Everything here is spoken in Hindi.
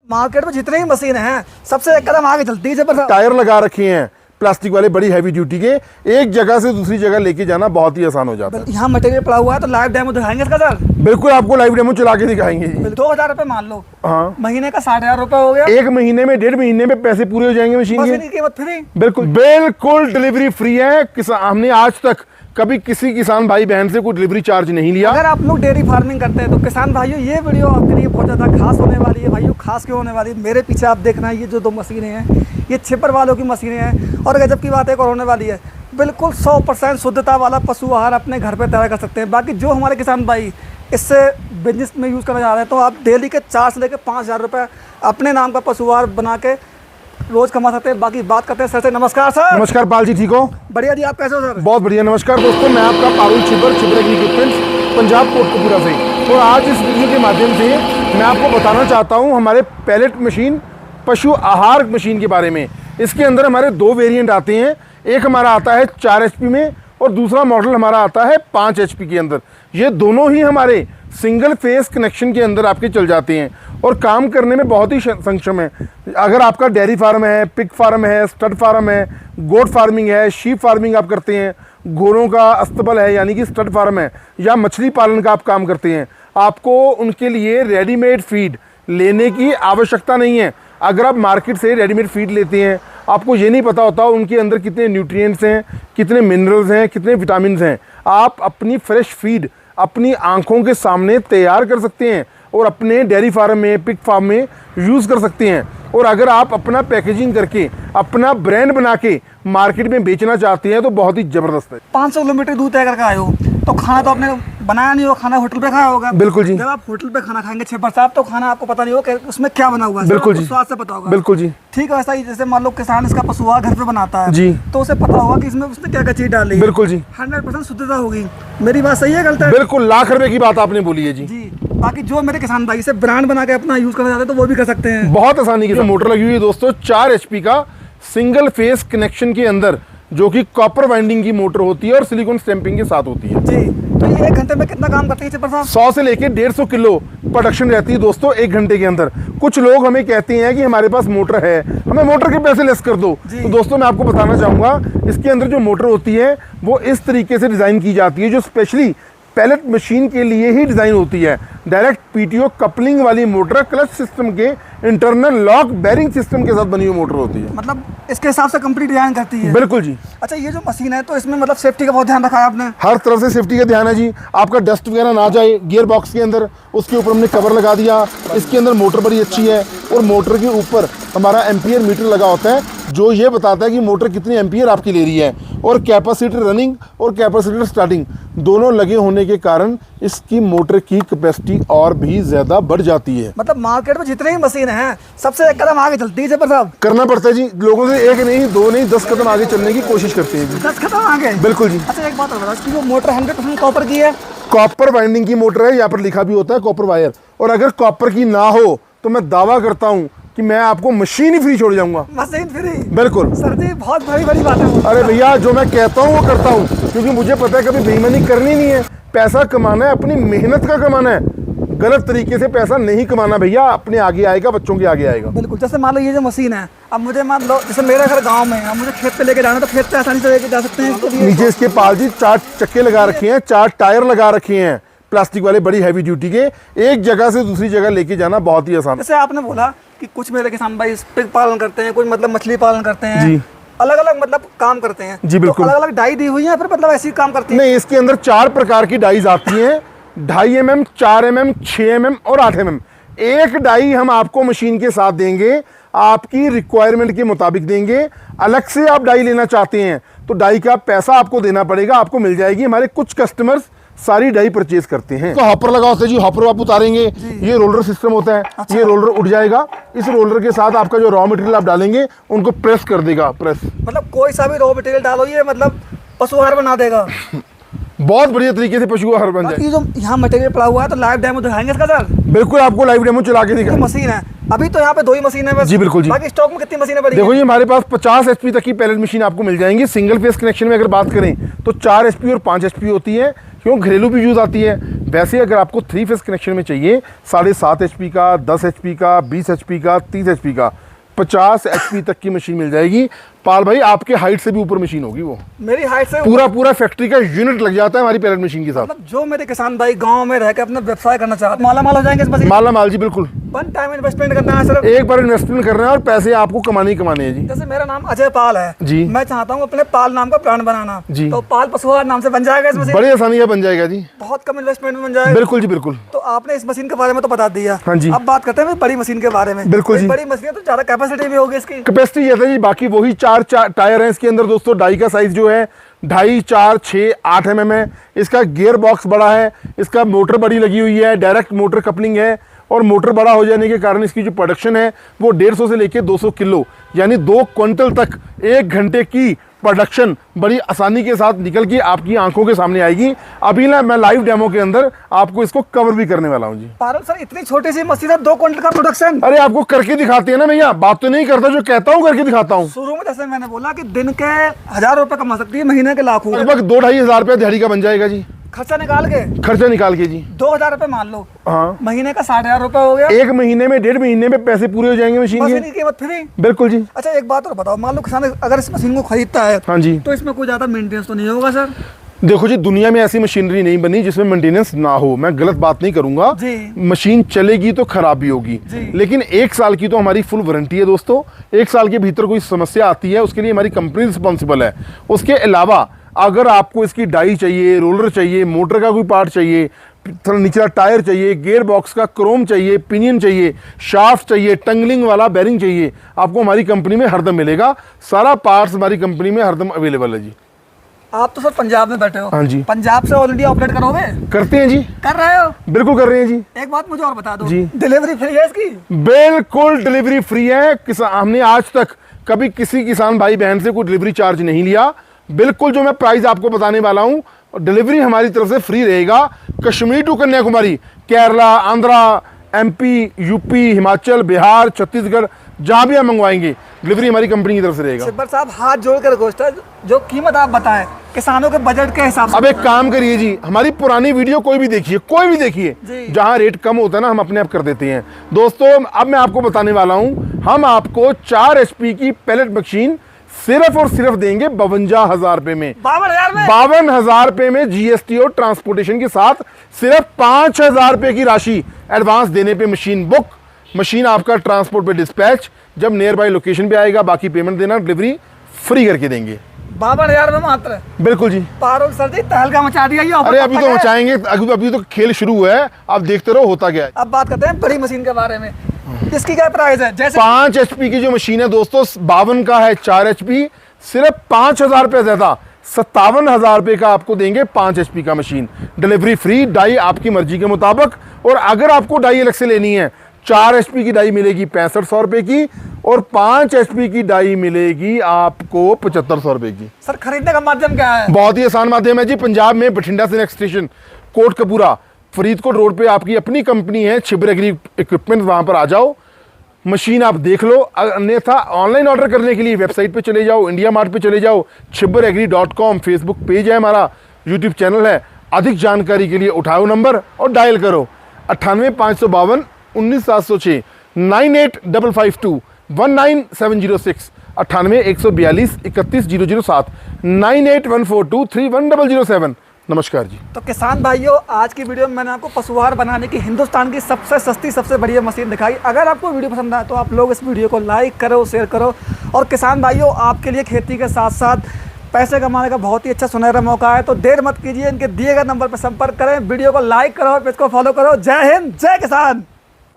मार्केट में जितने ही मशीन हैं सबसे एक कदम आगे चलती है। टायर लगा रखे हैं प्लास्टिक वाले, बड़ी हैवी ड्यूटी के, एक जगह से दूसरी जगह लेके जाना बहुत ही आसान हो जाता है। यहाँ मटेरियल पड़ा हुआ है तो लाइव डेमो दिखाएंगे इसका सर। बिल्कुल, आपको लाइव डेमो चला के दिखाएंगे जी। 2000 रुपए मान लो, हाँ, महीने का 60,000 रुपए हो गया। एक महीने में 1.5 महीने में पैसे पूरे हो जाएंगे मशीन की कीमत फ्री। बिल्कुल बिल्कुल, डिलीवरी फ्री है। हमने आज तक कभी किसी किसान भाई बहन से कोई डिलीवरी चार्ज नहीं लिया। अगर आप लोग डेयरी फार्मिंग करते हैं तो किसान भाइयों ये वीडियो आपके लिए बहुत ज़्यादा खास होने वाली है। भाइयों खास क्यों होने वाली है, मेरे पीछे आप देखना, ये जो 2 मशीनें हैं ये छिपर वालों की मशीनें हैं। और गजब की बात एक और होने वाली है, बिल्कुल 100% शुद्धता वाला पशु आहार अपने घर पर तैयार कर सकते हैं। बाकी जो हमारे किसान भाई इससे बिजनेस में यूज़ करना चाह रहे हैं तो आप डेली के 4 से लेकर 5,000 रुपये अपने नाम का पशु आहार बना के रोज कमा सकते हैं। बाकी बात करते हैं सर से। नमस्कार सर। नमस्कार पाल जी, ठीक हो? बढ़िया जी, आप कैसे हो सर? बहुत बढ़िया। नमस्कार दोस्तों, मैं आपका पारुल छिपर इक्विपमेंट्स पंजाब कोटकपुरा से। तो आज इस वीडियो के माध्यम से मैं आपको बताना चाहता हूं हमारे पैलेट मशीन, पशु आहार मशीन के बारे में। इसके अंदर हमारे 2 वेरिएंट आते हैं। एक हमारा आता है 4 HP में और दूसरा मॉडल हमारा आता है 5 HP के अंदर। ये दोनों ही हमारे सिंगल फेस कनेक्शन के अंदर आपके चल जाते हैं और काम करने में बहुत ही सक्षम है। अगर आपका डेयरी फार्म है, पिग फार्म है, स्टड फार्म है, गोट फार्मिंग है, शीप फार्मिंग आप करते हैं, घोड़ों का अस्तबल है यानी कि स्टड फार्म है, या मछली पालन का आप काम करते हैं, आपको उनके लिए रेडीमेड फीड लेने की आवश्यकता नहीं है। अगर आप मार्केट से रेडीमेड फीड लेते हैं, आपको ये नहीं पता होता उनके अंदर कितने न्यूट्रिएंट्स हैं, कितने मिनरल्स हैं, कितने विटामिन हैं। आप अपनी फ्रेश फीड अपनी आंखों के सामने तैयार कर सकते हैं और अपने डेयरी फार्म में, पिग फार्म में यूज़ कर सकते हैं। और अगर आप अपना पैकेजिंग करके अपना ब्रांड बना के मार्केट में बेचना चाहते हैं तो बहुत ही ज़बरदस्त है। 500 किलोमीटर दूर तय करके आए हो तो खाना तो आपने बनाया नहीं हो, खाना होटल पे खाया होगा। बिल्कुल जी। जब आप होटल पे खाना खाएंगे छिपर साहब तो खाना आपको पता नहीं होगा उसमें क्या बना हुआ है। बिल्कुल जी, स्वाद से पता होगा। बिल्कुल जी। ठीक है, वैसा ही जैसे मान लो किसान इसका पशु आहार घर पे बनाता है जी, तो उसे पता होगा कि इसमें उसने क्या क्या चीज डाली। बिल्कुल जी, 100% शुद्धता होगी। मेरी बात सही है गलत है? बिल्कुल, लाख रुपए की बात आपने बोली है जी। जी। बाकी जो मेरे किसान भाई इसे ब्रांड बना के अपना यूज करना चाहते हैं तो वो भी कर सकते हैं बहुत आसानी के। मोटर लगी हुई है दोस्तों 4 HP का सिंगल फेस कनेक्शन के अंदर, जो कि कॉपर वाइंडिंग की मोटर होती है और सिलिकॉन स्टैंपिंग के साथ होती है जी। तो ये 1 घंटे में कितना काम करती है छिपर साहब? 100 से लेके 150 किलो प्रोडक्शन रहती है दोस्तों 1 घंटे के अंदर। कुछ लोग हमें कहते हैं कि हमारे पास मोटर है, हमें मोटर के पैसे लेस कर दो। तो दोस्तों मैं आपको बताना चाहूँगा, इसके अंदर जो मोटर होती है वो इस तरीके से डिज़ाइन की जाती है, जो स्पेशली पैलेट मशीन के लिए ही डिज़ाइन होती है। डायरेक्ट PTO कपलिंग वाली मोटर, क्लच सिस्टम के इंटरनल लॉक बेरिंग सिस्टम के साथ बनी हुई मोटर होती है। मतलब इसके हिसाब से कंप्लीट डिजाइन करती है। बिल्कुल जी। अच्छा, ये जो मशीन है तो इसमें मतलब सेफ्टी का बहुत ध्यान रखा है आपने? हर तरफ से सेफ्टी का ध्यान है जी। आपका डस्ट वगैरह ना जाए गियर बॉक्स के अंदर, उसके ऊपर हमने कवर लगा दिया। इसके अंदर मोटर बड़ी अच्छी है और मोटर के ऊपर हमारा एम्पियर मीटर लगा होता है जो ये बताता है कि मोटर कितनी एम्पियर आपकी ले रही है। और कैपेसिटर रनिंग और कैपेसिटर स्टार्टिंग दोनों लगे होने के कारण इसकी मोटर की कैपेसिटी और भी ज्यादा बढ़ जाती है। मतलब मार्केट में जितने ही मशीन हैं सबसे एक कदम आगे चलती है छिपर साहब। करना पड़ता है जी, लोगों से 1 नहीं 2 नहीं 10 कदम आगे चलने की कोशिश करते हैं जी। 10 कदम आगे? बिल्कुल जी। अच्छा, एक बात और बताओ, इसकी जो मोटर 100% कॉपर की है? कॉपर वाइंडिंग की मोटर है, यहाँ पर लिखा भी होता है कॉपर वायर। और अगर कॉपर की ना हो तो मैं दावा करता हूँ कि मैं आपको मशीन ही फ्री छोड़ जाऊंगा। Machine free? बिल्कुल सर जी, बहुत बड़ी बात है। अरे भैया, जो मैं कहता हूँ वो करता हूँ, क्योंकि मुझे पता है कभी बेईमानी करनी नहीं है। पैसा कमाना है, अपनी मेहनत का कमाना है। गलत तरीके से पैसा नहीं कमाना भैया, अपने आगे आएगा, बच्चों के आगे आएगा। बिल्कुल। जैसे मान लो ये जो मशीन है, अब मुझे मान लो जैसे मेरा घर गांव में है, अब मुझे खेत पे लेके जाना तो खेत पे आसानी से लेके जा सकते हैं। नीचे इसके पाल जी 4 चक्के लगा रखे हैं, 4 टायर लगा रखे हैं प्लास्टिक वाले, बड़ी हैवी ड्यूटी के, एक जगह से दूसरी जगह लेके जाना बहुत ही आसान। जैसे आपने बोला कि कुछ मेरे किसान भाई पिग पालन करते हैं, कुछ मतलब मछली पालन करते हैं जी, अलग अलग मतलब काम करते हैं जी। बिल्कुल। तो अलग अलग डाई दी हुई है फिर मतलब ऐसी काम करती है? नहीं, इसके अंदर 4 प्रकार की डाइज आती हैं, 2.5 mm, 4 mm, 6 mm और 8 mm। एक डाई हम आपको मशीन के साथ देंगे, आपकी रिक्वायरमेंट के मुताबिक देंगे। अलग से आप डाई लेना चाहते हैं तो डाई का पैसा आपको देना पड़ेगा, आपको मिल जाएगी। हमारे कुछ कस्टमर्स सारी डाई परचेज करते हैं। तो हॉपर लगा होता है जी, हॉपर आप उतारेंगे, ये रोलर सिस्टम होता है। अच्छा। ये रोलर उठ जाएगा, इस रोलर के साथ आपका जो रॉ मटेरियल आप डालेंगे उनको प्रेस कर देगा। प्रेस मतलब कोई सा भी रॉ मटेरियल डालो ये मतलब पशु आहार बना देगा। बहुत बढ़िया तरीके से पशु आहार बन जाए। ये जो यहाँ मटेरियल पड़ा हुआ है तो लाइव डेमो दिखाएंगे इसका सर? बिल्कुल, आपको लाइव डेमो चला के दिखाएंगे। मशीन है अभी तो यहाँ पे 2 ही मशीन है बस? जी बिल्कुल जी। बाकी स्टॉक में कितनी मशीनें पड़ी? देखो ये हमारे पास 50 HP तक की पैलेट मशीन आपको मिल जाएंगी। सिंगल फेस कनेक्शन में अगर बात करें तो 4 HP और 5 HP होती है, क्यों घरेलू भी यूज़ आती है। वैसे अगर आपको 3 फेस कनेक्शन में चाहिए 7.5 HP का, 10 HP का, 20 HP का, 30 HP का, 50 HP तक की मशीन मिल जाएगी। पाल भाई आपके हाइट से भी ऊपर मशीन होगी वो, मेरी हाइट से पूरा फैक्ट्री का यूनिट लग जाता है हमारी पैलेट मशीन के साथ। मतलब जो मेरे किसान भाई गांव में रह के अपना व्यवसाय करना चाहते हैं माला माल हो जाएंगे इस मशीन। माला माल जी, बिल्कुल। वन टाइम इन्वेस्टमेंट करना है सिर्फ, एक बार इन्वेस्टमेंट करना है और पैसे आपको कमाने ही कमाने हैं जी। जैसे मेरा नाम अजय पाल है जी, मैं चाहता हूँ अपने पाल नाम का ब्रांड बनाना जी, तो पाल पशु आहार नाम से बन जाएगा इस मशीन। बड़ी आसानी से बन जाएगा जी, बहुत कम इन्वेस्टमेंट में बन जाएगा। बिल्कुल जी बिल्कुल। तो आपने इस मशीन के बारे में तो बता दिया। हाँ जी। अब बात करते हैं बड़ी मशीन के बारे में। बिल्कुल जी। बड़ी मशीन है तो ज्यादा कैपेसिटी भी होगी इसकी। कैपेसिटी ये है जी, बाकी वही 4 टायर हैं इसके अंदर दोस्तों। डाई का साइज जो है 2.5, 4, 6, 8 mm है। इसका गियर बॉक्स बड़ा है, इसका मोटर बड़ी लगी हुई है, डायरेक्ट मोटर कपलिंग है। और मोटर बड़ा हो जाने के कारण इसकी जो प्रोडक्शन है वो 150 से लेके 200 किलो यानी 2 क्विंटल तक 1 घंटे की प्रोडक्शन बड़ी आसानी के साथ निकल के आपकी आंखों के सामने आएगी। अभी ना मैं लाइव डेमो के अंदर आपको इसको कवर भी करने वाला हूँ जी। पारुल सर इतनी छोटी सी मशीन है 2 क्विंटल का प्रोडक्शन। अरे आपको करके दिखाते हैं ना भैया, बात तो नहीं करता, जो कहता हूँ करके दिखाता हूँ। शुरू में जैसे मैंने बोला कि दिन के 1000 रुपए कमा सकती है, महीने के लाखों। लगभग 2-2.5 हज़ार रुपया दिहाड़ी का बन जाएगा जी, खर्चा निकाल के। खर्चा निकाल के जी। 2000 रुपए मान लो, हाँ, महीने का 60,000 रुपए हो गया। 1 महीने में 1.5 महीने में पैसे पूरे हो जाएंगे मशीन मशीन के। की कीमत फ्री। बिल्कुल जी। अच्छा एक बात और बताओ, मान लो किसान अगर इस मशीन को खरीदता है हाँ जी, तो इसमें कोई ज्यादा मेंटेनेंस तो नहीं होगा सर? देखो जी, दुनिया में ऐसी मशीनरी नहीं बनी जिसमें मेंटेनेंस ना हो। मैं गलत बात नहीं करूंगा जी। मशीन चलेगी तो खराब भी होगी, लेकिन 1 साल की तो हमारी फुल वारंटी है दोस्तों। 1 साल के भीतर कोई समस्या आती है उसके लिए हमारी कंपनी रिस्पॉन्सिबल है। उसके अलावा अगर आपको इसकी डाई चाहिए, रोलर चाहिए, मोटर का कोई पार्ट चाहिए, निचला टायर चाहिए, गियर बॉक्स का क्रोम चाहिए, पिनियन चाहिए, शाफ्ट चाहिए, टंगलिंग वाला बेरिंग चाहिए, आपको हमारी कंपनी में हरदम मिलेगा। सारा पार्ट्स हमारी कंपनी में हरदम अवेलेबल है जी। आप तो सर पंजाब में बैठे हो। हाँ जी। पंजाब से ऑल इंडिया ऑपरेट करोगे? करते हैं जी। कर रहे हो? बिल्कुल कर रहे हैं जी। एक बात मुझे और बता दो जी। डिलीवरी फ्री है इसकी? बिल्कुल डिलीवरी फ्री है। हमने आज तक कभी किसी किसान भाई बहन से कोई डिलीवरी चार्ज नहीं लिया। बिल्कुल जो मैं प्राइस आपको बताने वाला हूं, डिलीवरी हमारी तरफ से फ्री रहेगा। Kashmir to Kanyakumari, Kerala, Andhra, MP, UP, Himachal, Bihar, Chhattisgarh, जहां भी हम मंगवाएंगे डिलीवरी हमारी कंपनी की तरफ से रहेगा। छिब्बर साहब हाथ जोड़ कर रिक्वेस्ट है, जो कीमत आप बताएं किसानों के बजट के हिसाब से। अब एक काम करिए जी, हमारी पुरानी वीडियो कोई भी देखिए जी। जहां रेट कम होता है ना हम अपने आप कर देते हैं दोस्तों। अब मैं आपको बताने वाला हूं, हम आपको 4 HP की पैलेट मशीन सिर्फ और सिर्फ देंगे 52,000 रुपए में। 52,000 में? 52,000 रुपए में GST और ट्रांसपोर्टेशन के साथ सिर्फ 5,000 रुपए की राशि एडवांस देने पे मशीन बुक। मशीन आपका ट्रांसपोर्ट पे डिस्पैच, जब नियर बाई लोकेशन पे आएगा बाकी पेमेंट देना, डिलीवरी फ्री करके देंगे। 52,000 में मात्र? बिल्कुल जी। पारुल सर जी तहलका मचा दिया ये ऑफर। अरे अभी तो मचाएंगे, अभी तो खेल शुरू हुआ है, आप देखते रहो होता क्या है। अब बात करते हैं बड़ी मशीन के बारे में, इसकी क्या प्राइस है? जैसे 5 HP की जो मशीन है दोस्तों, 52 का है 4 HP, सिर्फ 5,000 रुपए ज्यादा 57,000 रुपए का आपको देंगे 5 HP का मशीन। डिलीवरी फ्री, डाई आपकी मर्जी के मुताबिक। और अगर आपको डाई अलग से लेनी है, 4 HP की डाई मिलेगी 6500 रुपए की और 5 HP की डाई मिलेगी आपको 7500 रुपए की। सर खरीदने का माध्यम क्या है? बहुत ही आसान माध्यम है जी। पंजाब में बठिंडा से next station Kotkapura, Faridkot road पे आपकी अपनी कंपनी है छिबर एग्री इक्विपमेंट, वहां पर आ जाओ, मशीन आप देख लो। अन्यथा ऑनलाइन ऑर्डर करने के लिए वेबसाइट पे चले जाओ, इंडिया मार्ट पे चले जाओ, chibberagri.com, फेसबुक पेज है हमारा, यूट्यूब चैनल है। अधिक जानकारी के लिए उठाओ नंबर और डायल करो 98 552 19 706, 98 552 19706, 98 142 31 007, 98 142 31007। नमस्कार जी। तो किसान भाइयों, आज की वीडियो में मैंने आपको पशु आहार बनाने की हिंदुस्तान की सबसे सस्ती सबसे बढ़िया मशीन दिखाई। अगर आपको वीडियो पसंद आए तो आप लोग इस वीडियो को लाइक करो, शेयर करो। और किसान भाइयों, आपके लिए खेती के साथ साथ पैसे कमाने का बहुत ही अच्छा सुनहरा मौका है, तो देर मत कीजिए, इनके दिए गए नंबर पर संपर्क करें, वीडियो को लाइक करो, पेज को फॉलो करो। जय हिंद, जय किसान।